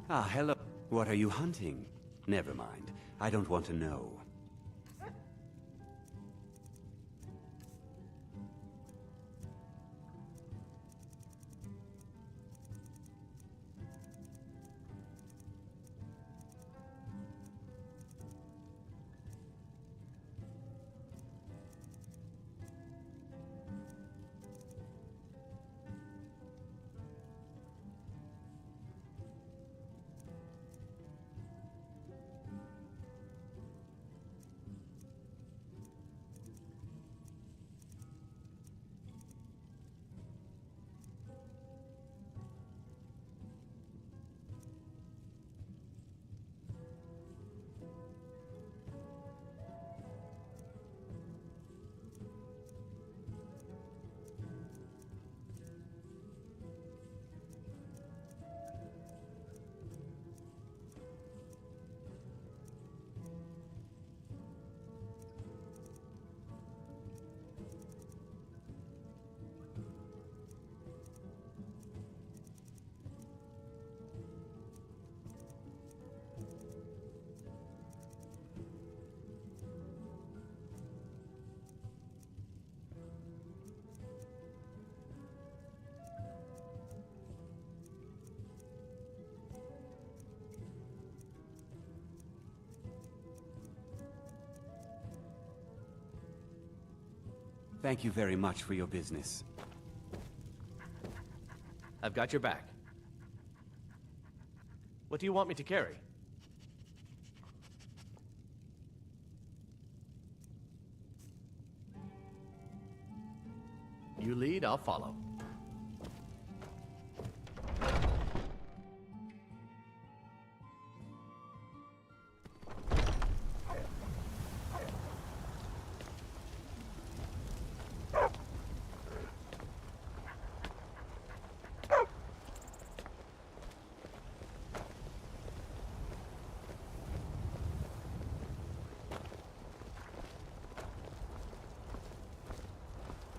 Ah, hello. What are you hunting? Never mind. I don't want to know. Thank you very much for your business. I've got your back. What do you want me to carry? You lead, I'll follow.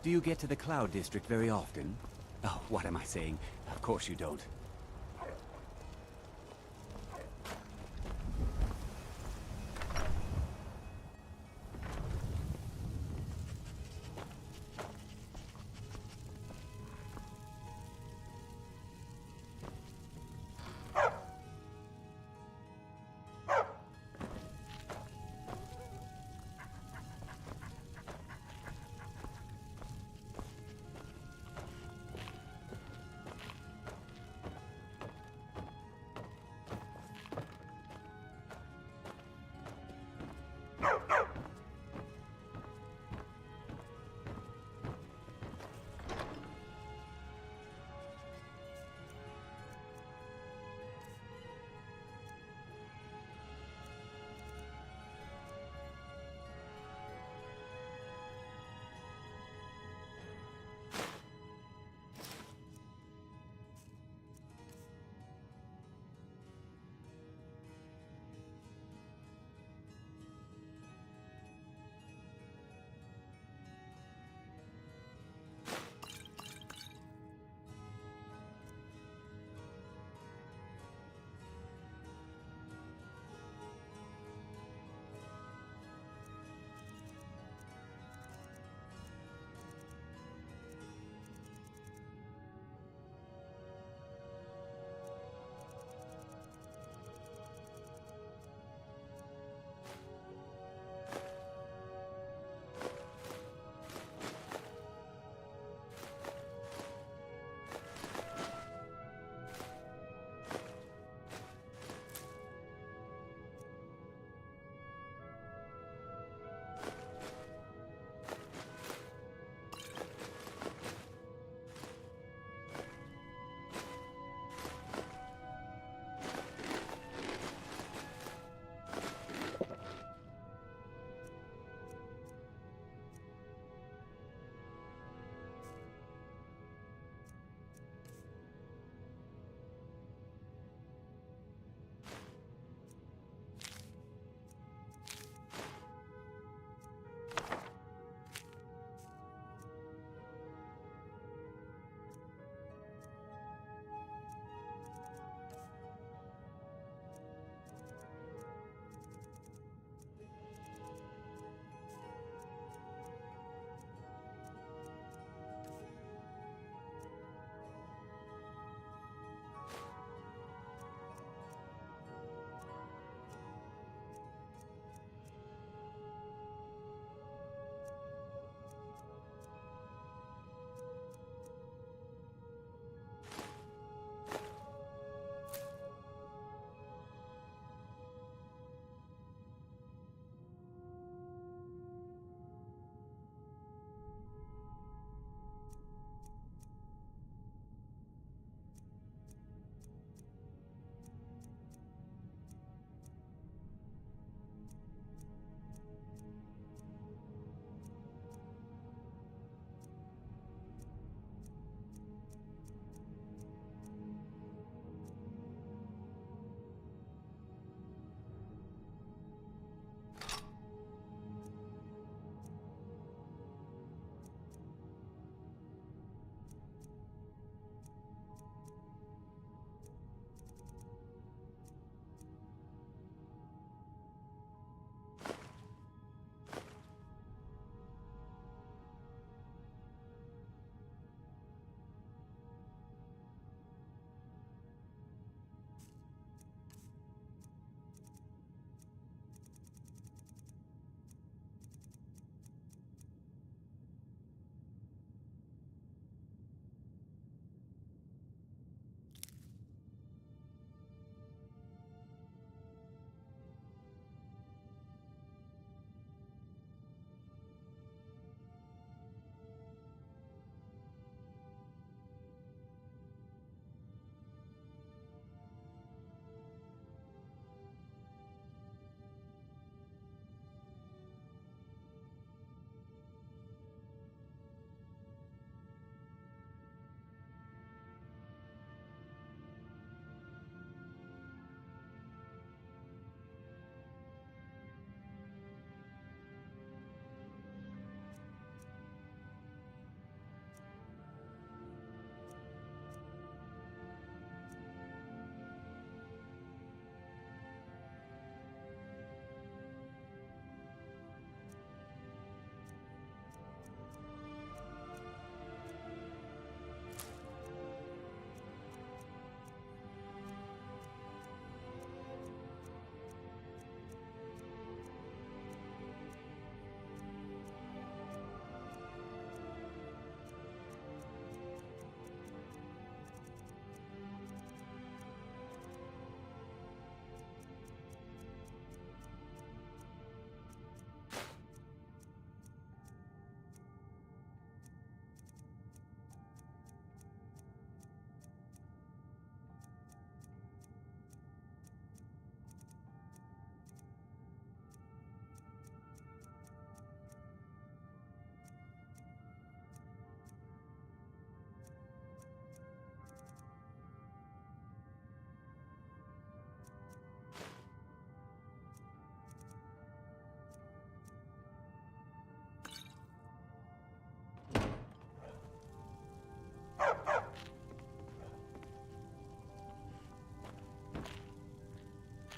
Do you get to the Cloud District very often? Oh, what am I saying? Of course you don't.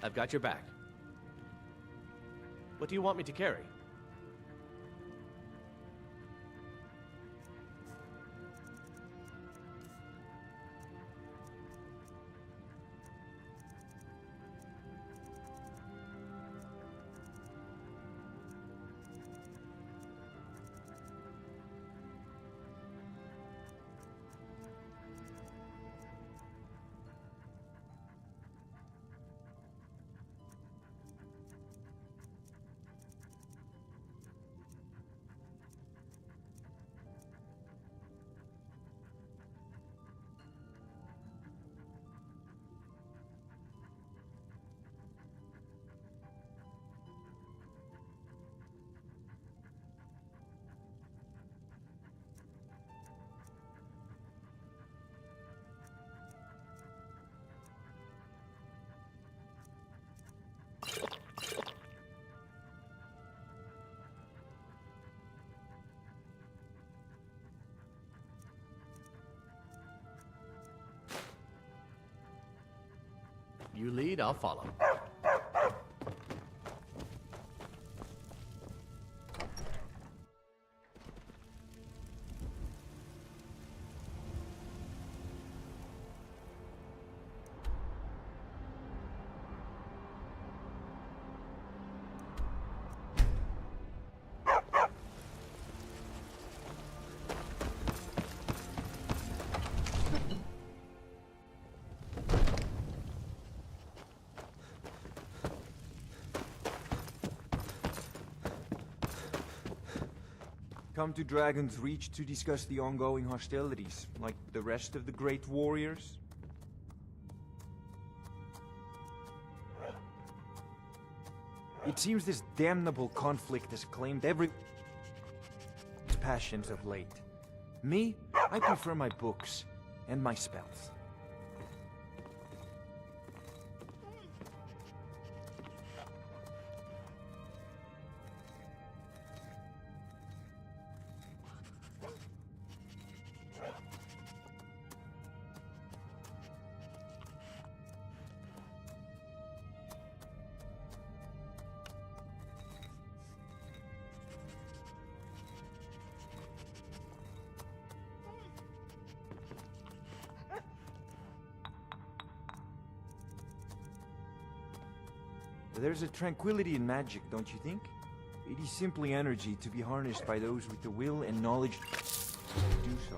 I've got your back. What do you want me to carry? You lead, I'll follow. Come to Dragon's Reach to discuss the ongoing hostilities, like the rest of the great warriors? It seems this damnable conflict has claimed every passions of late. Me, I prefer my books and my spells. There's a tranquility in magic, don't you think? It is simply energy to be harnessed by those with the will and knowledge to do so.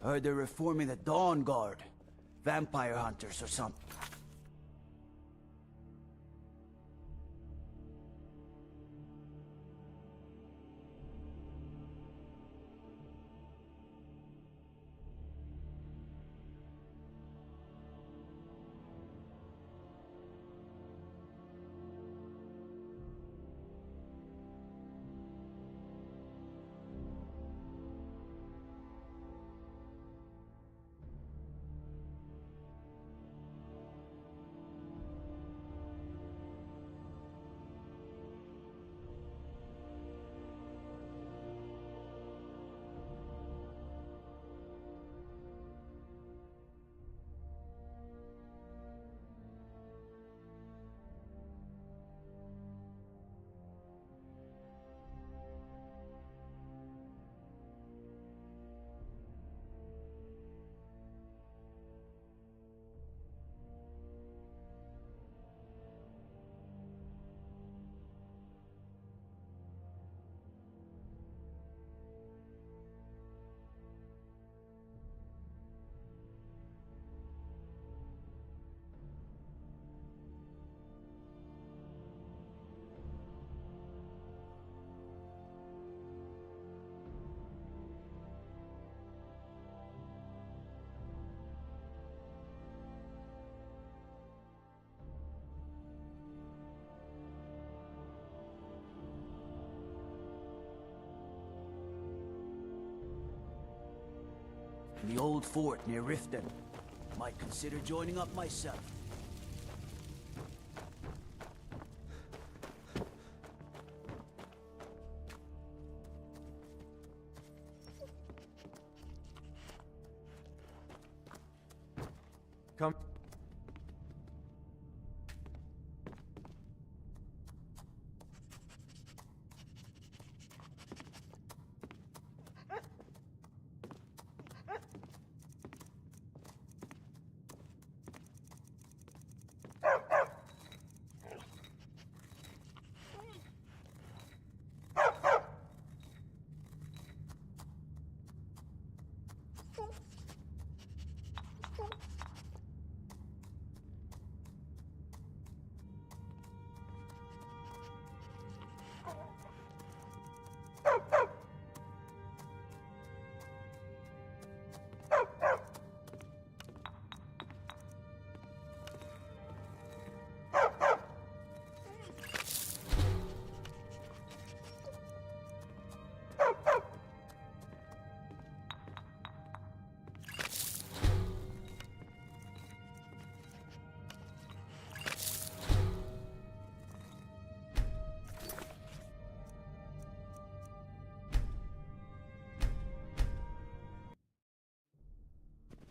Heard they're reforming the Dawn Guard. Vampire hunters or something. In the old fort near Riften. Might consider joining up myself. Come.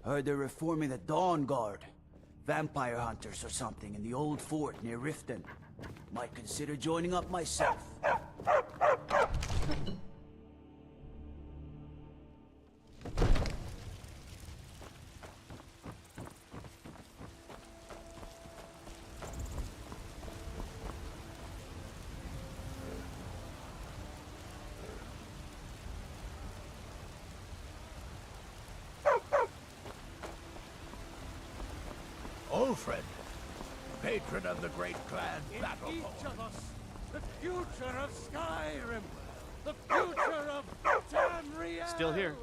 Heard they're reforming the Dawn Guard. Vampire hunters or something in the old fort near Riften. Might consider joining up myself. Ulfred, patron of the great clan Battleborn. Each of us, the future of Skyrim, the future of Tamriel. Still here.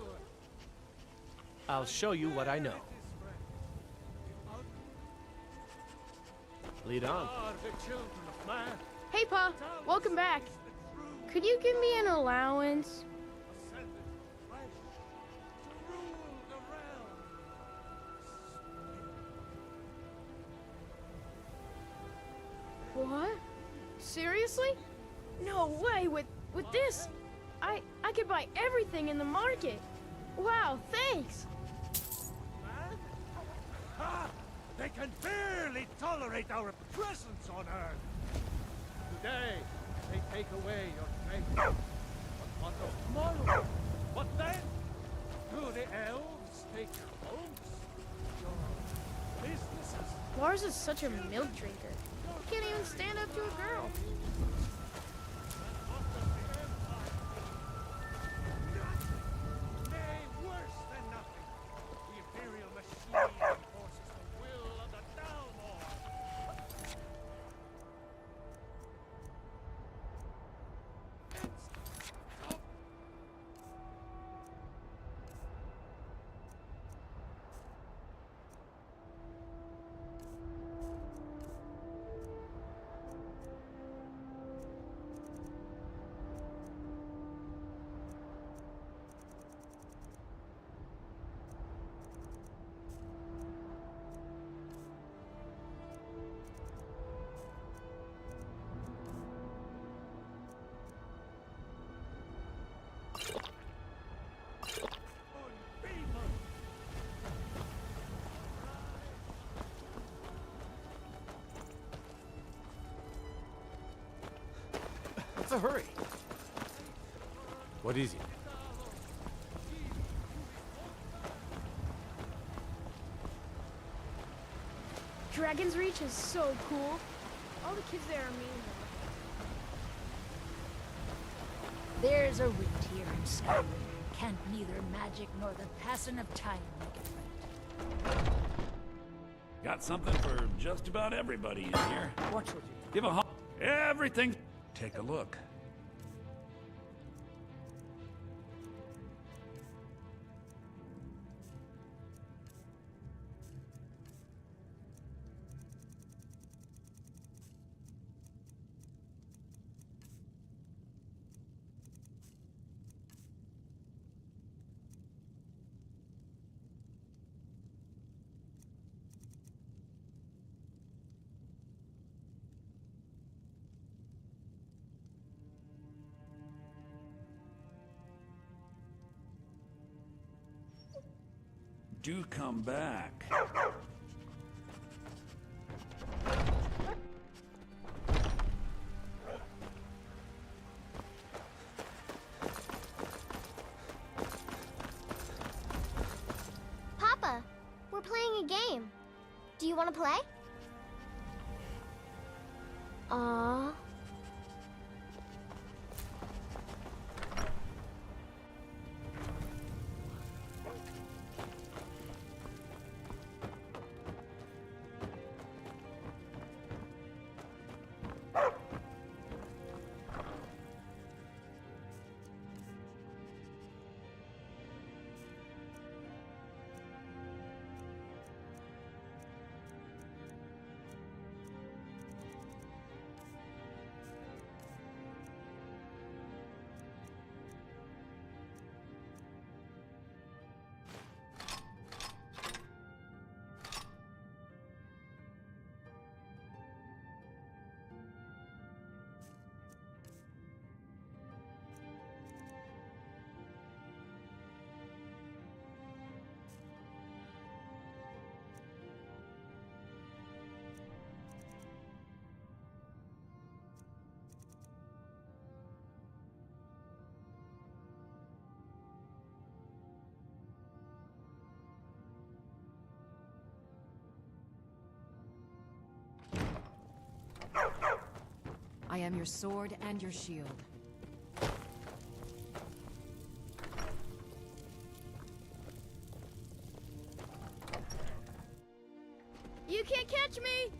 I'll show you what I know. Lead on. Are the children of man, Hey, Pa. Welcome back. Could you give me an allowance? ascended flesh to rule the realm. What? Seriously? No way. With this, I could buy everything in the market. Wow, thanks. Man? Ha! They can barely tolerate our presence on Earth. Today, they take away your faith. But what of tomorrow? What then? Do the elves take your homes? Your businesses? Lars is such a milk drinker. He can't even stand up to a girl. Nay, worse than nothing. What's the hurry? What is it? Dragon's Reach is so cool. All the kids there are mean. There's a rift here in Skyrim. Can't neither magic nor the passing of time make it right. Got something for just about everybody in here. Watch what you Give a everything. Take a look. Do come back. Papa, we're playing a game. Do you want to play? Aww. I am your sword and your shield. You can't catch me!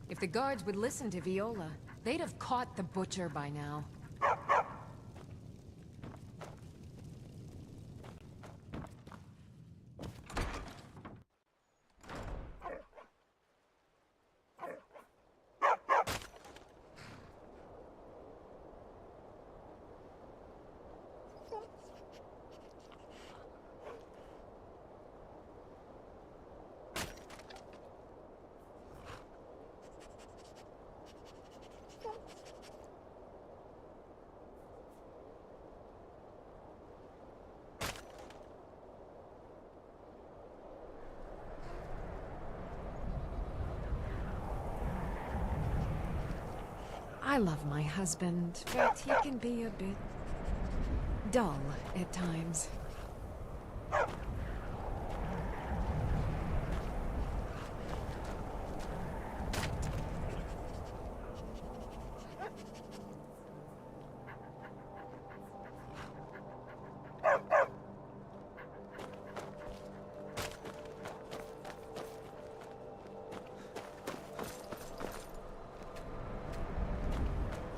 If the guards would listen to Viola, they'd have caught the butcher by now. I love my husband, but he can be a bit dull at times.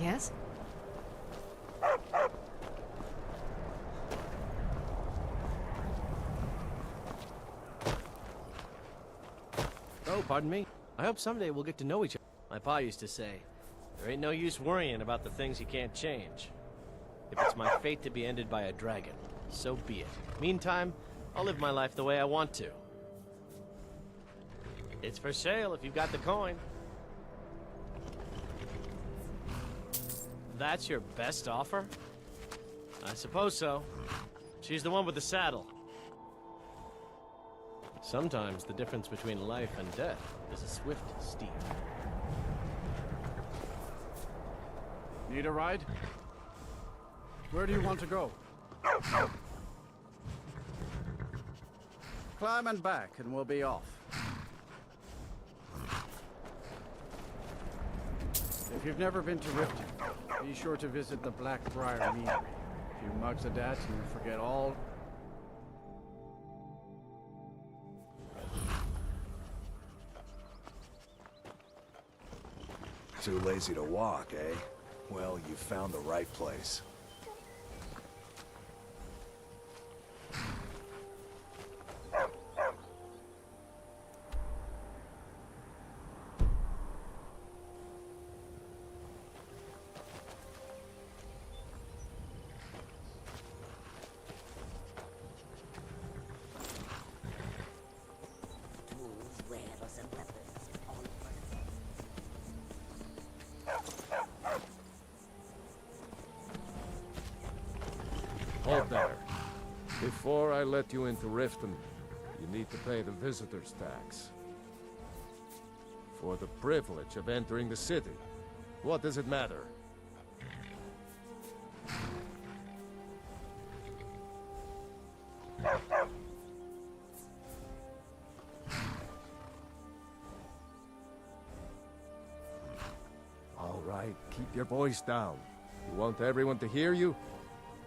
Yes? Oh, pardon me. I hope someday we'll get to know each other. My pa used to say, there ain't no use worrying about the things you can't change. If it's my fate to be ended by a dragon, so be it. Meantime, I'll live my life the way I want to. It's for sale if you've got the coin. That's your best offer? I suppose so. She's the one with the saddle. Sometimes the difference between life and death is a swift steed. Need a ride? Where do you want to go? Climb and back, and we'll be off. If you've never been to Riften, be sure to visit the Blackbriar Meadery. A few mugs of that, and you'll forget all. Too lazy to walk, eh? Well, you found the right place. Hold there. Before I let you into Riften, you need to pay the visitor's tax. For the privilege of entering the city. What does it matter? All right, keep your voice down. You want everyone to hear you?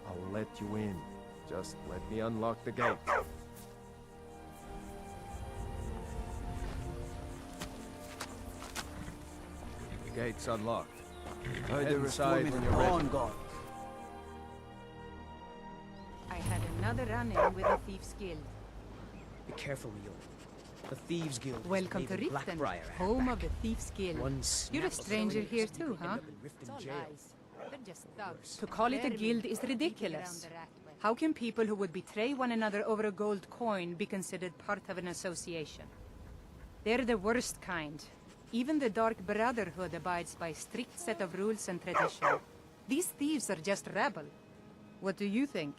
I'll let you in. Just let me unlock the gate. The gate's unlocked. Heard Head they're inside reforming when the you're ready. Dawn Guard. I had another run-in with the Thieves Guild. Be careful, Viola. The Thieves Guild. Welcome to Riften, home of the Thieves Guild. You're a stranger here too, huh? It's all lies. They're just thugs. To call it a guild is ridiculous. How can people who would betray one another over a gold coin be considered part of an association? They're the worst kind. Even the Dark Brotherhood abides by a strict set of rules and tradition. These thieves are just rabble. What do you think?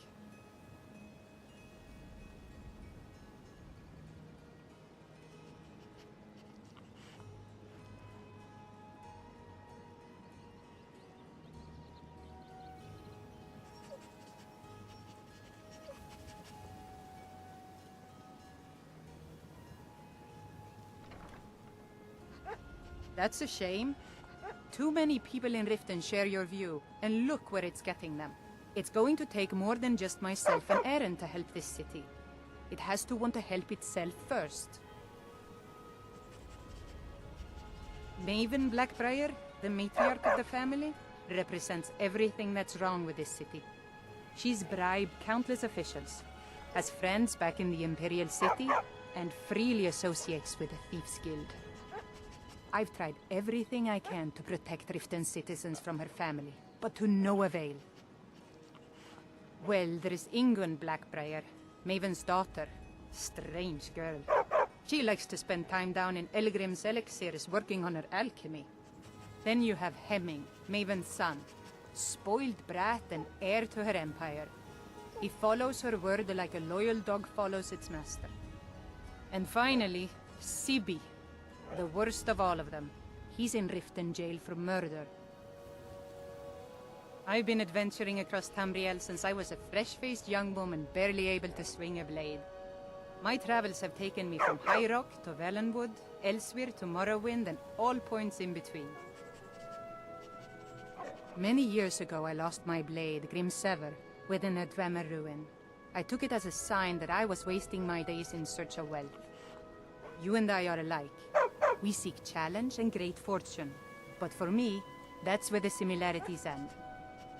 That's a shame. Too many people in Riften share your view, and look where it's getting them. It's going to take more than just myself and Eren to help this city. It has to want to help itself first. Maven Blackbriar, the matriarch of the family, represents everything that's wrong with this city. She's bribed countless officials, has friends back in the Imperial City, and freely associates with the Thieves Guild. I've tried everything I can to protect Riften's citizens from her family, but to no avail. Well, there's Ingun Blackbriar, Maven's daughter. Strange girl. She likes to spend time down in Elgrim's elixirs working on her alchemy. Then you have Hemming, Maven's son. Spoiled brat and heir to her empire. He follows her word like a loyal dog follows its master. And finally, Sibi, the worst of all of them. He's in Riften jail for murder. I've been adventuring across Tamriel since I was a fresh-faced young woman barely able to swing a blade. My travels have taken me from High Rock to Valenwood, Elsewhere to Morrowind, and all points in between. Many years ago I lost my blade, Grimsever, within a Dwemer ruin. I took it as a sign that I was wasting my days in search of wealth. You and I are alike. We seek challenge and great fortune. But for me, that's where the similarities end.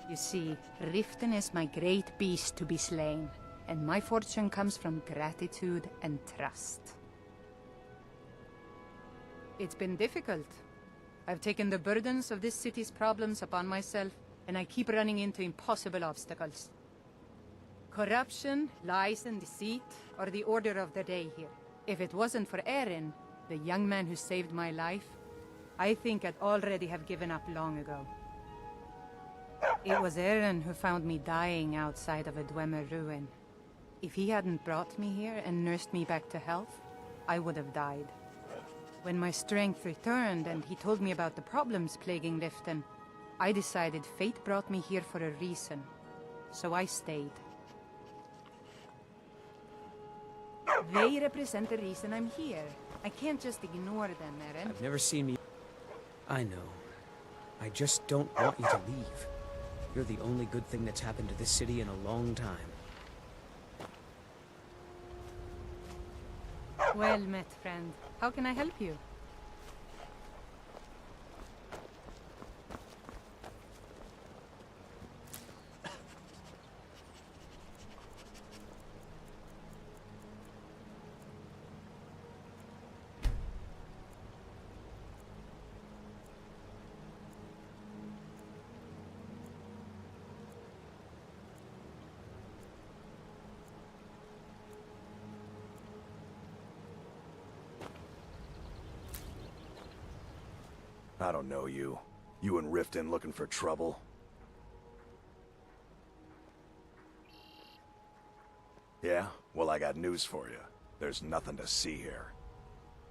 You see, Riften is my great beast to be slain, and my fortune comes from gratitude and trust. It's been difficult. I've taken the burdens of this city's problems upon myself, and I keep running into impossible obstacles. Corruption, lies and deceit are the order of the day here. If it wasn't for Erin, the young man who saved my life, I think I'd already have given up long ago. It was Erin who found me dying outside of a Dwemer ruin. If he hadn't brought me here and nursed me back to health, I would have died. When my strength returned and he told me about the problems plaguing Riften, I decided fate brought me here for a reason. So I stayed. They represent the reason I'm here. I can't just ignore them, Erin. I've never seen me... I know. I just don't want you to leave. You're the only good thing that's happened to this city in a long time. Well met, friend. How can I help you? I don't know you. You and Riften looking for trouble? Yeah? Well, I got news for you. There's nothing to see here.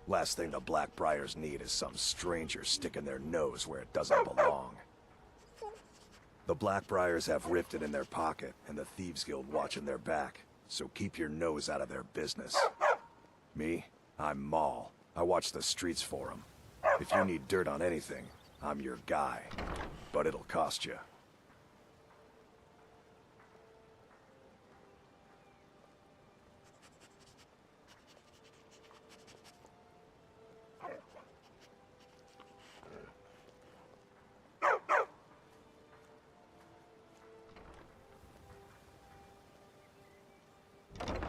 Last thing the Blackbriars need is some stranger sticking their nose where it doesn't belong. The Blackbriars have Riften in their pocket, and the Thieves Guild watching their back, so keep your nose out of their business. Me? I'm Maul. I watch the streets for them. If you need dirt on anything, I'm your guy. But it'll cost you.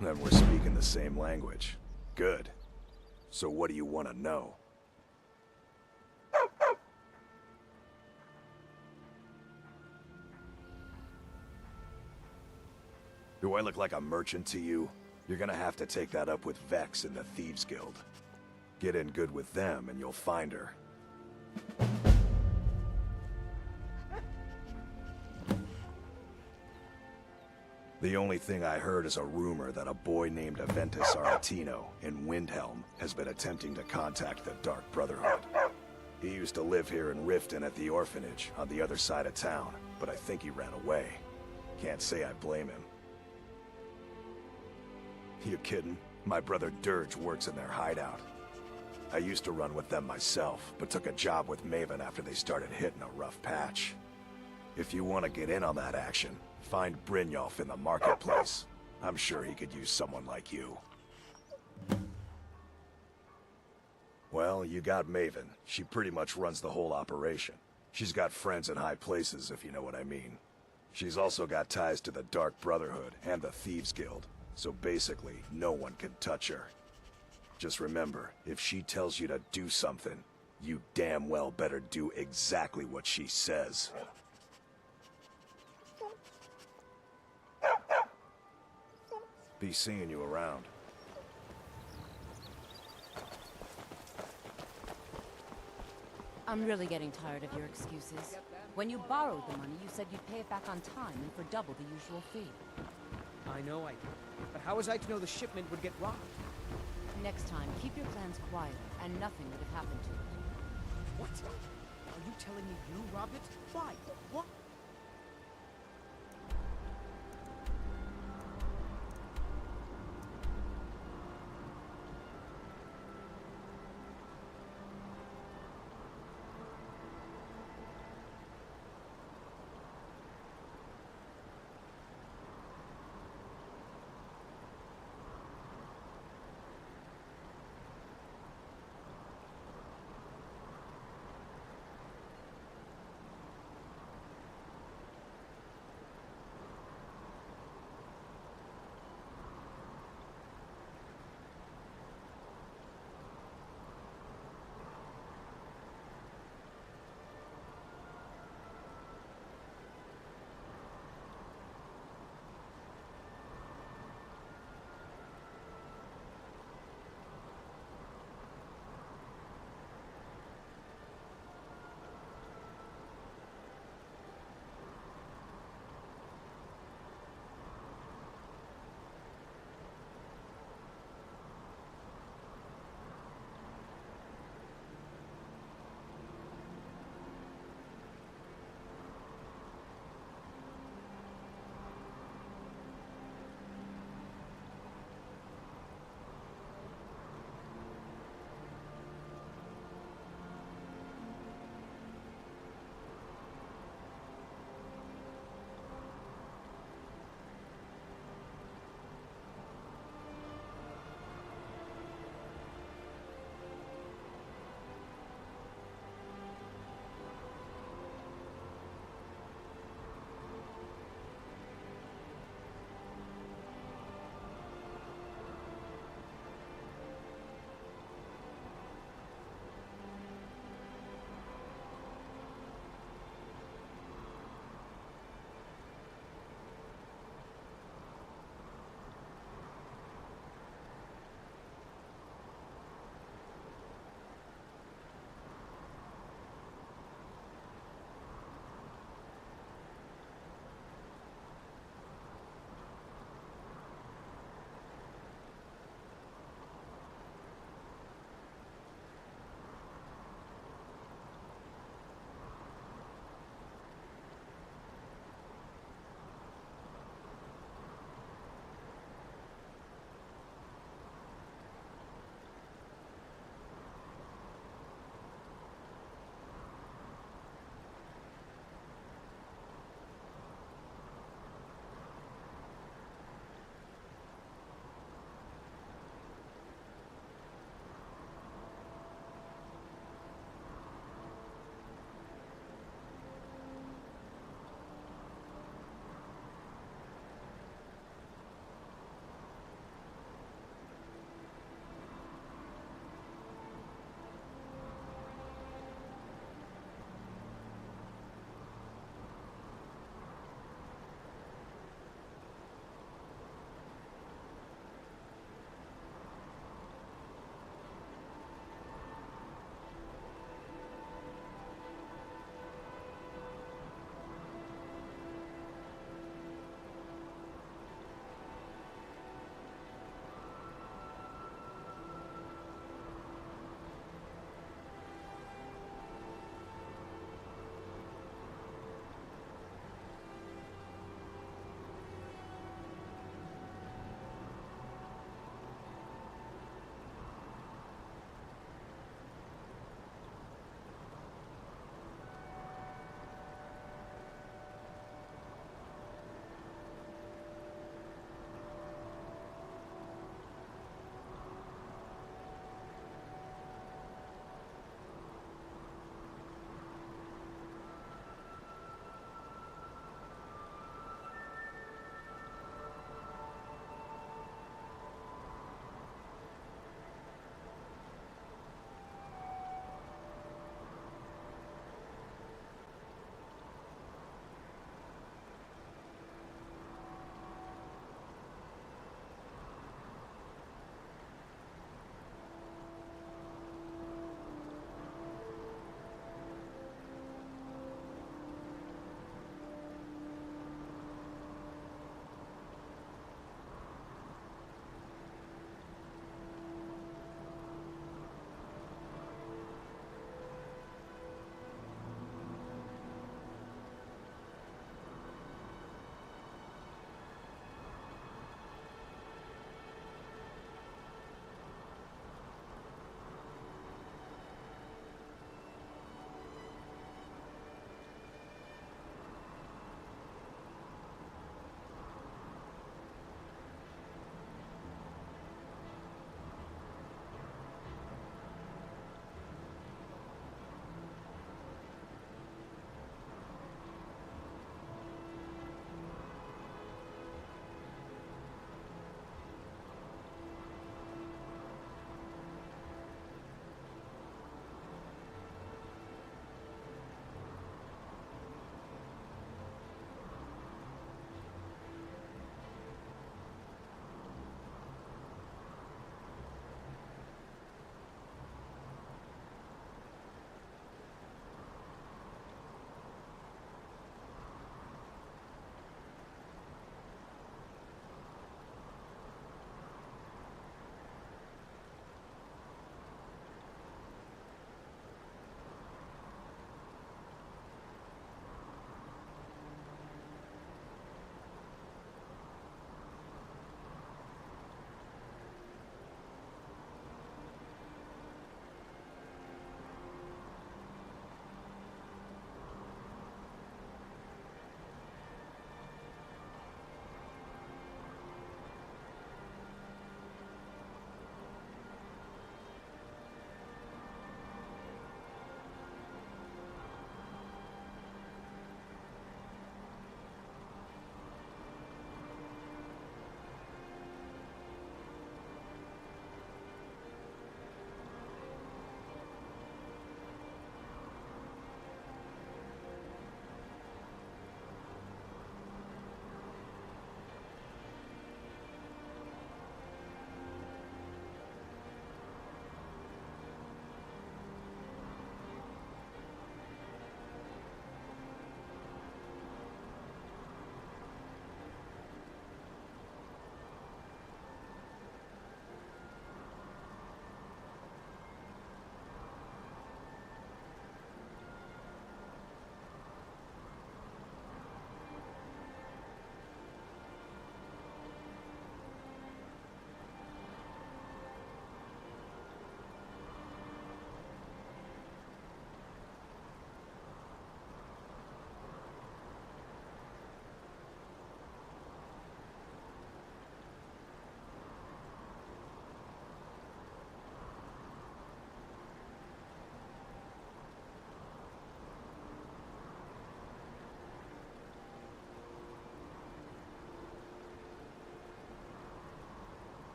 Then we're speaking the same language. Good. So what do you want to know? Do I look like a merchant to you? You're gonna have to take that up with Vex in the Thieves Guild. Get in good with them and you'll find her. The only thing I heard is a rumor that a boy named Aventus Aretino in Windhelm has been attempting to contact the Dark Brotherhood. He used to live here in Riften at the orphanage on the other side of town, but I think he ran away. Can't say I blame him. You kidding? My brother Dirge works in their hideout. I used to run with them myself, but took a job with Maven after they started hitting a rough patch. If you want to get in on that action, find Brynjolf in the marketplace. I'm sure he could use someone like you. Well, Well, you got Maven. She pretty much runs the whole operation. She's got friends in high places, if you know what I mean. She's also got ties to the Dark Brotherhood and the Thieves Guild, so basically, no one can touch her. Just remember, if she tells you to do something, you damn well better do exactly what she says. Be seeing you around. I'm really getting tired of your excuses. When you borrowed the money, you said you'd pay it back on time and for double the usual fee. I know I did. But how was I to know the shipment would get robbed? Next time, keep your plans quiet, and nothing would have happened to it. What? Are you telling me you robbed it? Why? What?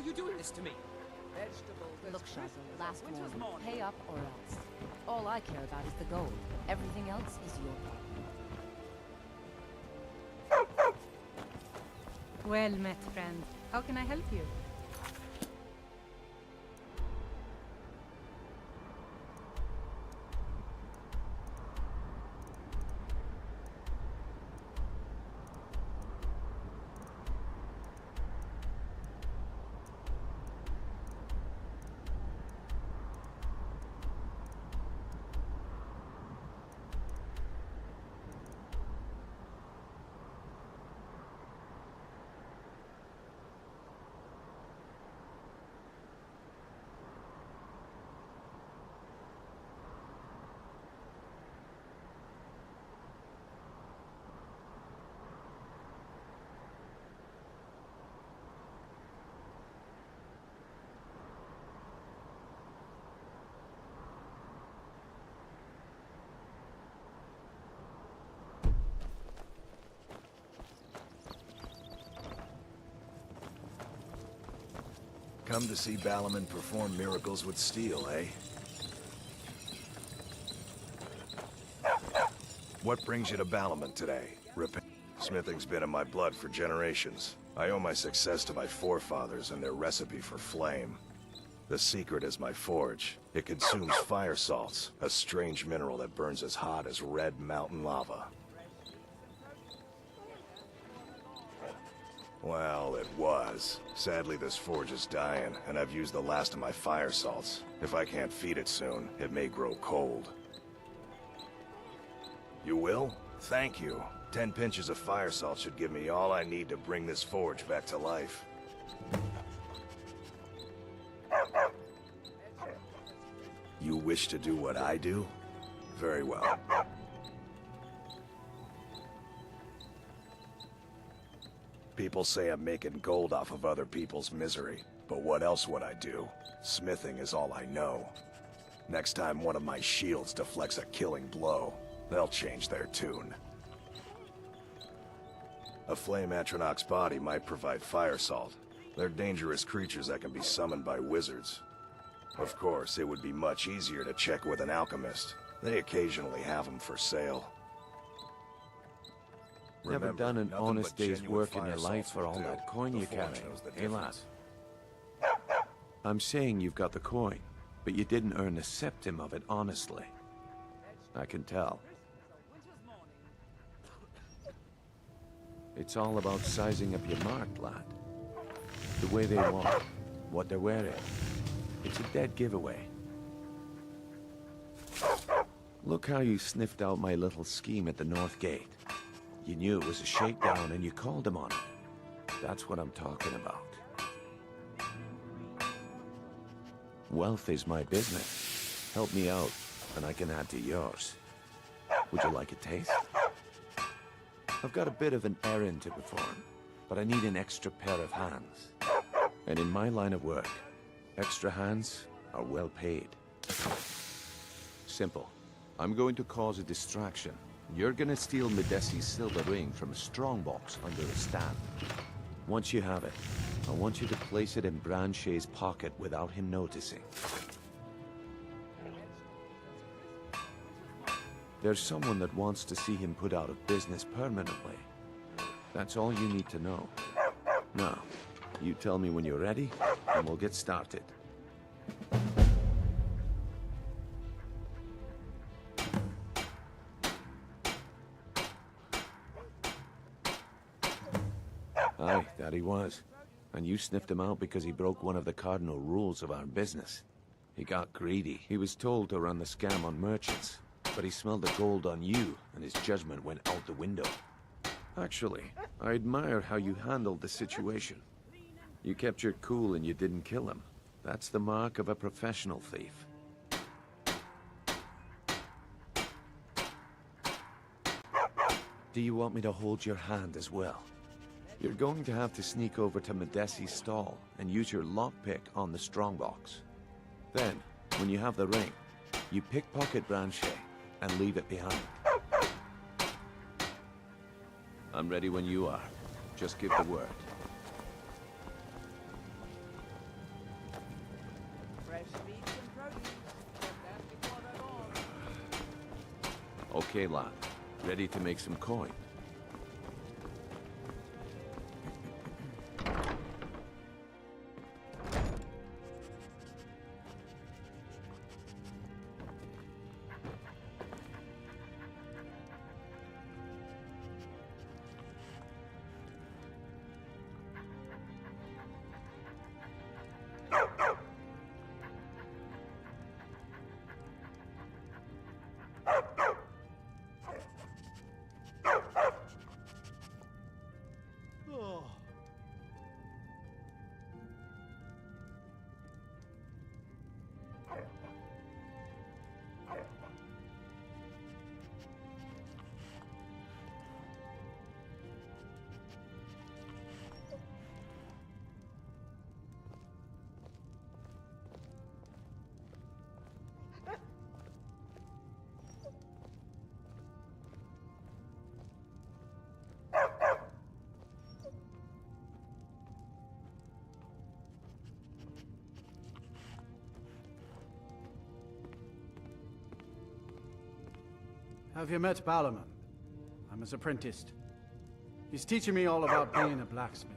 you doing this to me? Look, Shazo, last warning. Pay up or else. All I care about is the gold. Everything else is your problem. Well met, friend. How can I help you? Come to see Balaman perform miracles with steel, eh? What brings you to Balaman today? Smithing's been in my blood for generations. I owe my success to my forefathers and their recipe for flame. The secret is my forge. It consumes fire salts, a strange mineral that burns as hot as red mountain lava. Well, it was. Sadly, this forge is dying, and I've used the last of my fire salts. If I can't feed it soon, it may grow cold. You will? Thank you. 10 pinches of fire salt should give me all I need to bring this forge back to life. You wish to do what I do? Very well. People say I'm making gold off of other people's misery, but what else would I do? Smithing is all I know. Next time one of my shields deflects a killing blow, they'll change their tune. A flame Atronach's body might provide fire salt. They're dangerous creatures that can be summoned by wizards. Of course, it would be much easier to check with an alchemist. They occasionally have them for sale. Never done an honest day's work in your life for all that coin you carry, eh, lad? I'm saying you've got the coin, but you didn't earn a septim of it honestly. I can tell. It's all about sizing up your mark, lad. The way they walk, what they're wearing. It's a dead giveaway. Look how you sniffed out my little scheme at the North Gate. You knew it was a shakedown and you called him on it. That's what I'm talking about. Wealth is my business. Help me out, and I can add to yours. Would you like a taste? I've got a bit of an errand to perform, but I need an extra pair of hands. And in my line of work, extra hands are well paid. Simple. I'm going to cause a distraction. You're gonna steal Medesi's silver ring from a strongbox under a stand. Once you have it, I want you to place it in Branche's pocket without him noticing. There's someone that wants to see him put out of business permanently. That's all you need to know. Now, you tell me when you're ready, and we'll get started. Aye, that he was. And you sniffed him out because he broke one of the cardinal rules of our business. He got greedy. He was told to run the scam on merchants, but he smelled the gold on you, and his judgment went out the window. Actually, I admire how you handled the situation. You kept your cool and you didn't kill him. That's the mark of a professional thief. Do you want me to hold your hand as well? You're going to have to sneak over to Medesi's stall and use your lockpick on the strongbox. Then, when you have the ring, you pickpocket Branche and leave it behind. I'm ready when you are. Just give the word. Fresh meats and produce. Get that before they're gone. Okay, lad. Ready to make some coin? Have you met Ballerman? I'm his apprentice. He's teaching me all about being a blacksmith.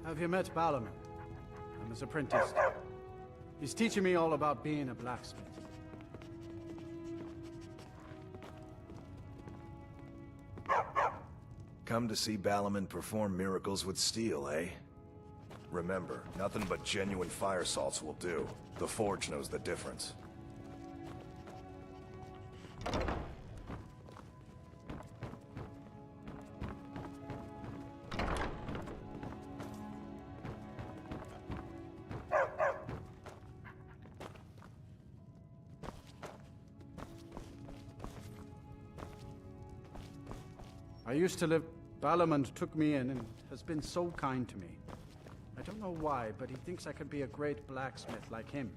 Have you met Ballerman? I'm his apprentice. He's teaching me all about being a blacksmith. Come to see Ballerman perform miracles with steel, eh? Remember, nothing but genuine fire salts will do. The Forge knows the difference. I used to live... Ballerman took me in and has been so kind to me. I don't know why, but he thinks I could be a great blacksmith like him.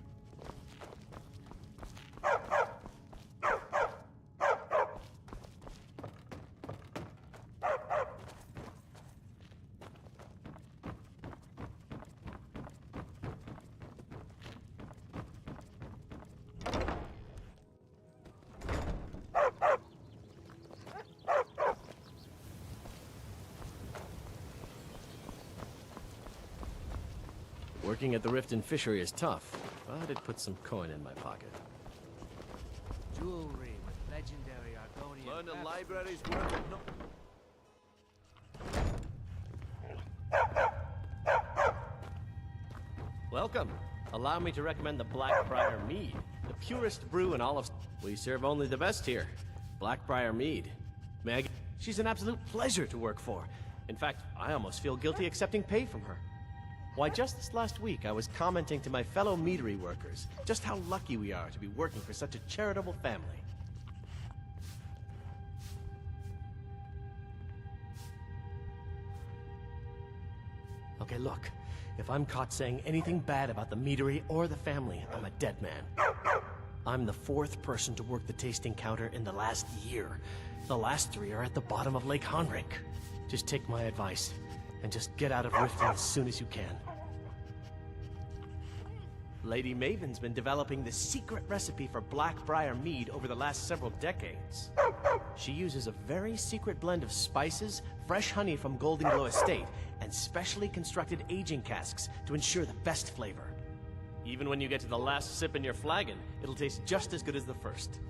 Working at the Riften fishery is tough, but it puts some coin in my pocket. Jewelry with legendary Argonian. Learn the library's worth of Welcome. Allow me to recommend the Blackbriar Mead, the purest brew in all of... We serve only the best here. Blackbriar Mead. Meg, she's an absolute pleasure to work for. In fact, I almost feel guilty accepting pay from her. Why, just this last week, I was commenting to my fellow meadery workers just how lucky we are to be working for such a charitable family. Okay, look. If I'm caught saying anything bad about the meadery or the family, I'm a dead man. I'm the 4th person to work the tasting counter in the last year. The last 3 are at the bottom of Lake Honrik. Just take my advice, and just get out of Riften as soon as you can. Lady Maven's been developing the secret recipe for Blackbriar Mead over the last several decades. She uses a very secret blend of spices, fresh honey from Golden Glow Estate, and specially constructed aging casks to ensure the best flavor. Even when you get to the last sip in your flagon, it'll taste just as good as the first.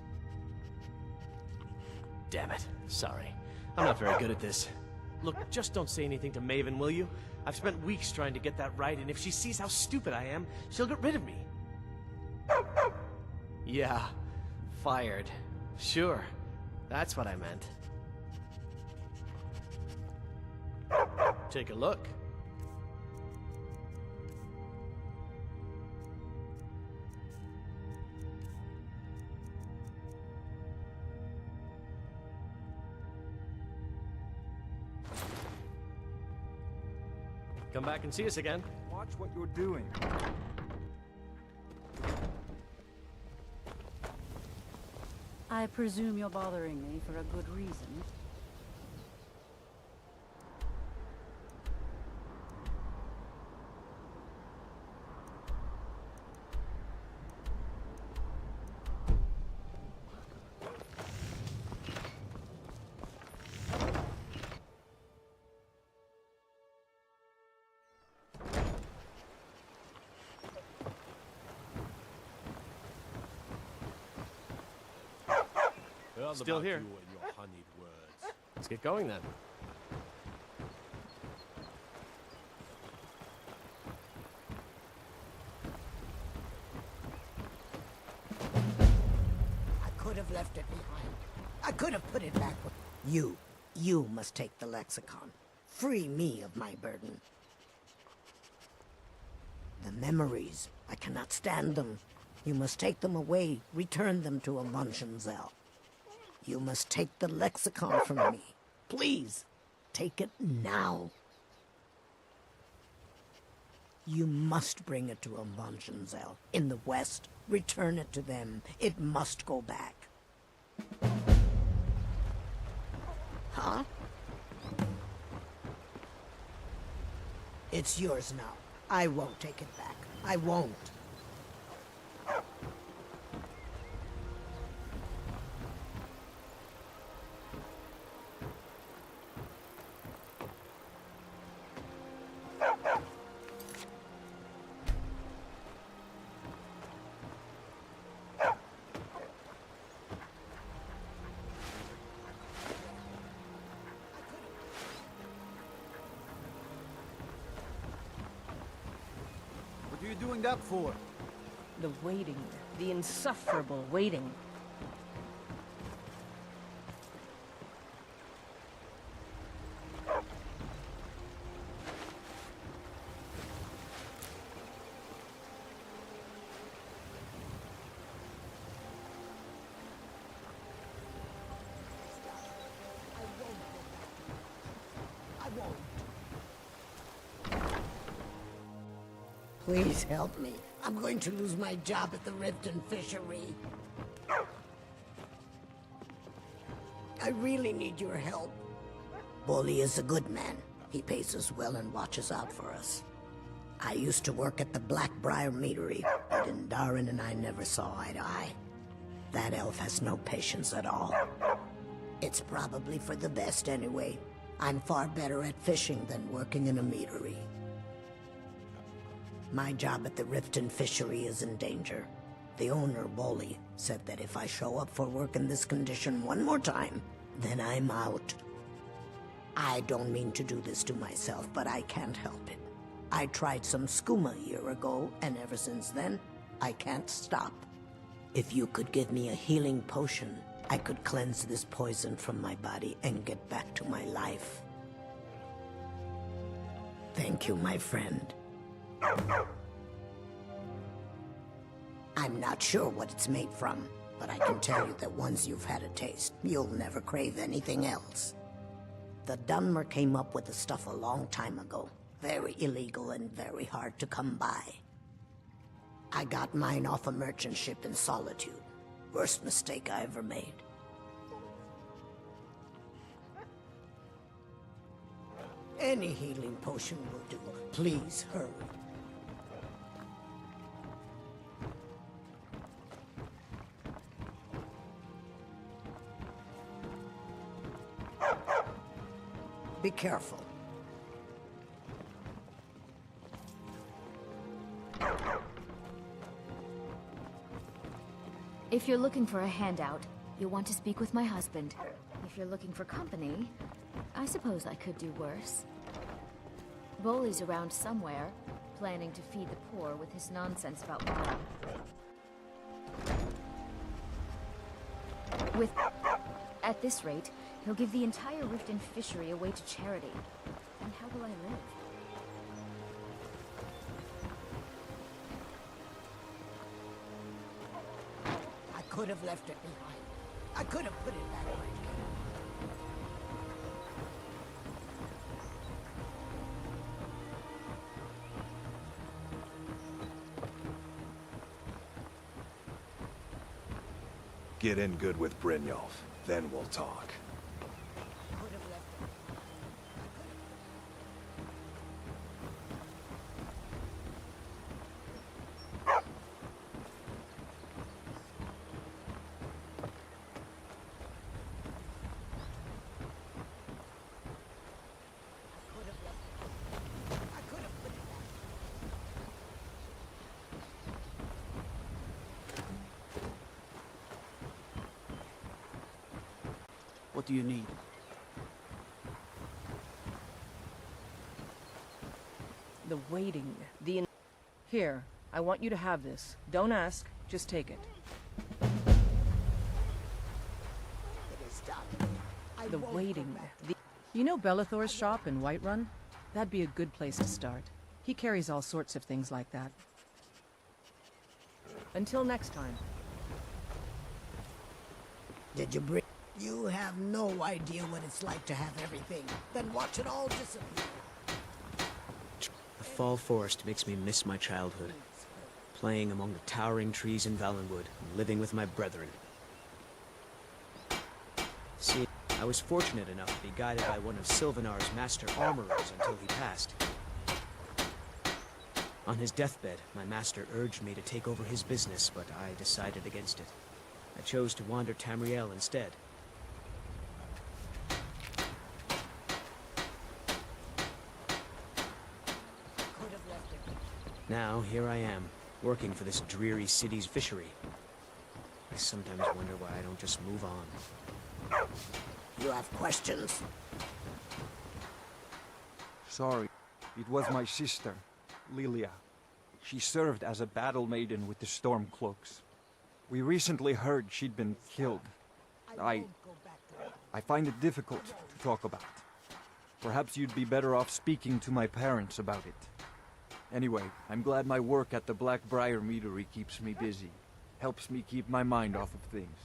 Damn it. Sorry. I'm not very good at this. Look, just don't say anything to Maven, will you? I've spent weeks trying to get that right, and if she sees how stupid I am, she'll get rid of me. Yeah, fired. Sure, that's what I meant. Take a look. Come back and see us again. Watch what you're doing. I presume you're bothering me for a good reason. Still here. You and your honeyed words. Let's get going then. I could have left it behind. I could have put it back with you must take the lexicon. Free me of my burden. The memories, I cannot stand them. You must take them away, return them to Amunshenzell. You must take the lexicon from me. Please, take it now. You must bring it to Amunshenzell in the west. Return it to them. It must go back. Huh? It's yours now. I won't take it back. I won't. doing that for? The waiting. The insufferable waiting. Please help me. I'm going to lose my job at the Riften fishery. I really need your help. Bolly is a good man. He pays us well and watches out for us. I used to work at the Blackbriar meadery, but Darren and I never saw eye to eye. That elf has no patience at all. It's probably for the best anyway. I'm far better at fishing than working in a meadery. My job at the Riften fishery is in danger. The owner, Bolly, said that if I show up for work in this condition one more time, then I'm out. I don't mean to do this to myself, but I can't help it. I tried some skooma a year ago, and ever since then, I can't stop. If you could give me a healing potion, I could cleanse this poison from my body and get back to my life. Thank you, my friend. I'm not sure what it's made from, but I can tell you that once you've had a taste, you'll never crave anything else. The Dunmer came up with the stuff a long time ago. Very illegal and very hard to come by. I got mine off a merchant ship in Solitude. Worst mistake I ever made. Any healing potion will do. Please hurry. Be careful. If you're looking for a handout, you'll want to speak with my husband. If you're looking for company, I suppose I could do worse. Bolly's around somewhere, planning to feed the poor with his nonsense about Mara. At this rate, he'll give the entire Riften fishery away to charity. And how will I live? I could have left it behind. I could have put it back right here. Get in good with Brynjolf, then we'll talk. What do you need? The waiting. Here, I want you to have this. Don't ask, just take it. The waiting. You know Bellathor's shop in Whiterun? That'd be a good place to start. He carries all sorts of things like that. Until next time. Did you bring... You have no idea what it's like to have everything. Then watch it all disappear. The fall forest makes me miss my childhood. Playing among the towering trees in Valenwood, and living with my brethren. See, I was fortunate enough to be guided by one of Sylvanar's master armorers until he passed. On his deathbed, my master urged me to take over his business, but I decided against it. I chose to wander Tamriel instead. Now, here I am, working for this dreary city's fishery. I sometimes wonder why I don't just move on. You have questions? Sorry. It was my sister, Lilia. She served as a battle maiden with the Stormcloaks. We recently heard she'd been killed. I find it difficult to talk about. Perhaps you'd be better off speaking to my parents about it. Anyway, I'm glad my work at the Blackbriar Meadery keeps me busy. Helps me keep my mind off of things.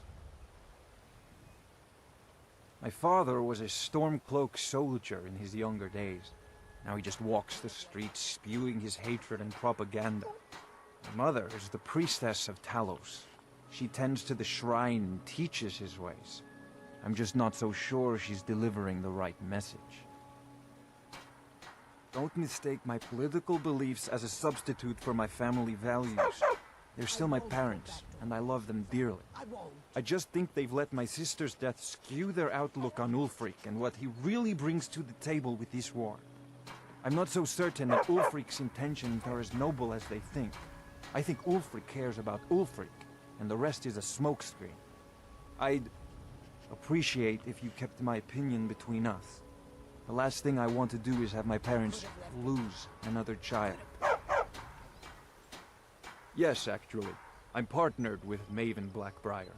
My father was a Stormcloak soldier in his younger days. Now he just walks the streets spewing his hatred and propaganda. My mother is the priestess of Talos. She tends to the shrine and teaches his ways. I'm just not so sure she's delivering the right message. Don't mistake my political beliefs as a substitute for my family values. They're still my parents, and I love them dearly. I just think they've let my sister's death skew their outlook on Ulfric and what he really brings to the table with this war. I'm not so certain that Ulfric's intentions are as noble as they think. I think Ulfric cares about Ulfric, and the rest is a smokescreen. I'd appreciate if you kept my opinion between us. The last thing I want to do is have my parents lose another child. Yes, actually. I'm partnered with Maven Blackbriar.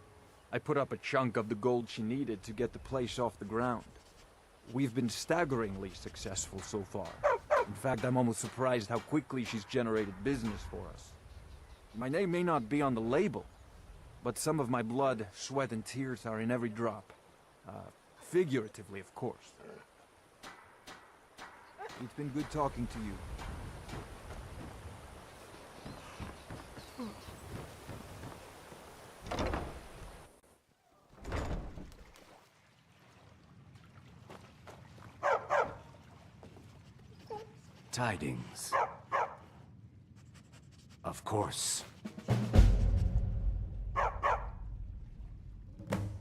I put up a chunk of the gold she needed to get the place off the ground. We've been staggeringly successful so far. In fact, I'm almost surprised how quickly she's generated business for us. My name may not be on the label, but some of my blood, sweat, and tears are in every drop. Figuratively, of course. It's been good talking to you. Tidings. Of course.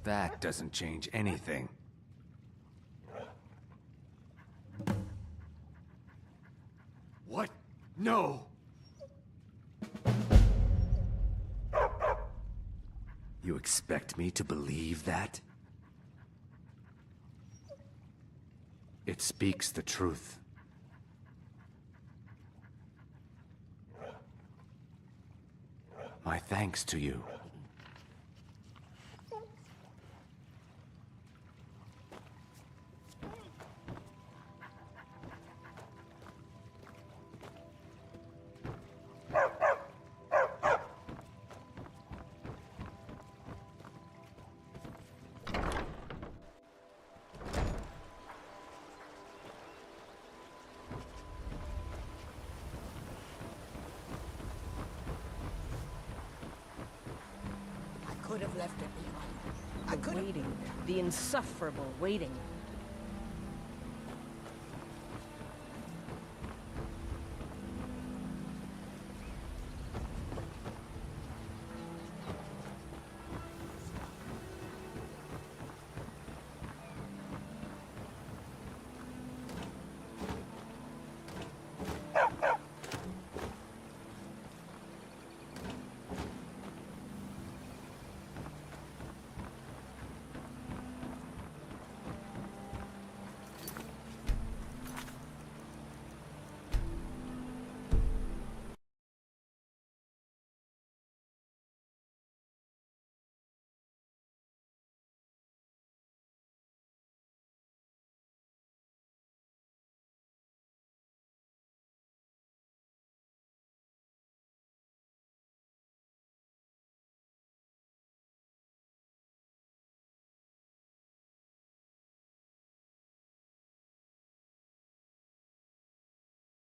That doesn't change anything. What? No! You expect me to believe that? It speaks the truth. My thanks to you. Could have left it behind. I could have... Waiting. The insufferable waiting.